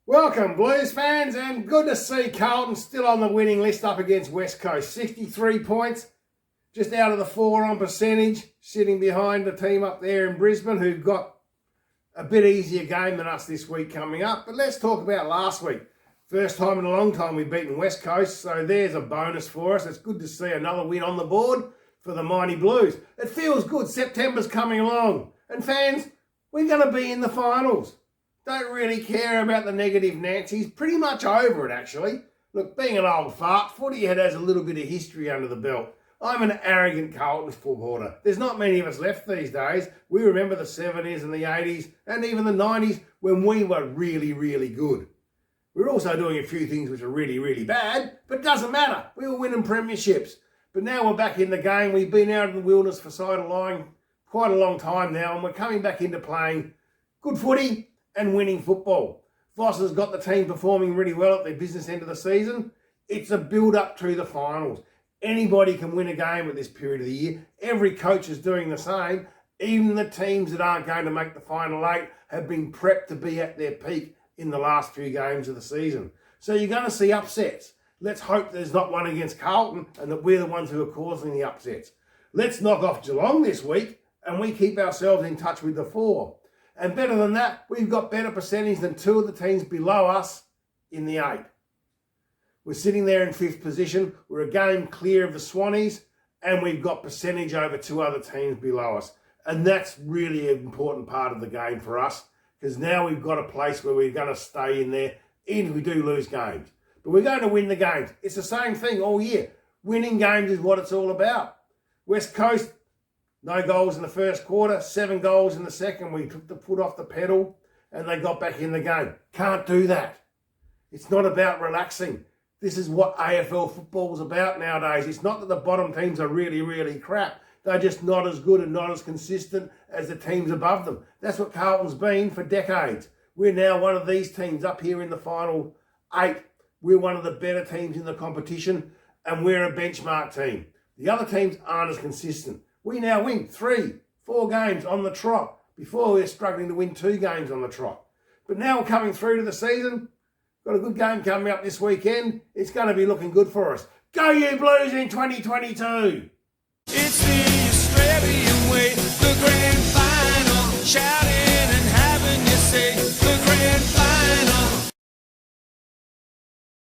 Welcome Blues fans, and good to see Carlton still on the winning list up against Westcoast. 63 points, just out of the 4 on percentage, sitting behind the team up there in Brisbane who got a bit easier game than us this week coming up. But let's talk about last week. First time in a long time we've beaten Westcoast, so there's a bonus for us. It's good to see another win on the board for the mighty Blues. It feels good. September's coming along. And fans, we're going to be in the finals. Don't really care about the negative Nancy's. Pretty much over it, actually. Look, being an old fart, Footyhead has a little bit of history under the belt. I'm an arrogant Carlton supporter. There's not many of us left these days. We remember the 70s and the 80s and even the 90s when we were really, really good. We're also doing a few things which are really, really bad, but it doesn't matter. We were winning premierships. But now we're back in the game. We've been out in the wilderness for so long, quite a long time now, and we're coming back into playing good footy and winning football. Voss has got the team performing really well at their business end of the season. It's a build-up to the finals. Anybody can win a game at this period of the year. Every coach is doing the same. Even the teams that aren't going to make the final 8 have been prepped to be at their peak in the last few games of the season. So you're going to see upsets. Let's hope there's not one against Carlton and that we're the ones who are causing the upsets. Let's knock off Geelong this week and we keep ourselves in touch with the 4. And better than that, we've got better percentage than 2 of the teams below us in the 8. We're sitting there in 5th position. We're a game clear of the Swannies, and we've got percentage over 2 other teams below us. And that's really an important part of the game for us, because now we've got a place where we're going to stay in there, even if we do lose games. But we're going to win the games. It's the same thing all year. Winning games is what it's all about. West Coast, no goals in the first quarter, 7 goals in the second. We took the foot off the pedal and they got back in the game. Can't do that. It's not about relaxing. This is what AFL football is about nowadays. It's not that the bottom teams are really, really crap. They're just not as good and not as consistent as the teams above them. That's what Carlton's been for decades. We're now one of these teams up here in the final 8. We're one of the better teams in the competition and we're a benchmark team. The other teams aren't as consistent. We now win 3, 4 games on the trot. Before we were struggling to win 2 games on the trot. But now we're coming through to the season. Got a good game coming up this weekend. It's going to be looking good for us. Go you Blues in 2022! It's the Australian way, the grand final. Shouting and having your say, the grand final.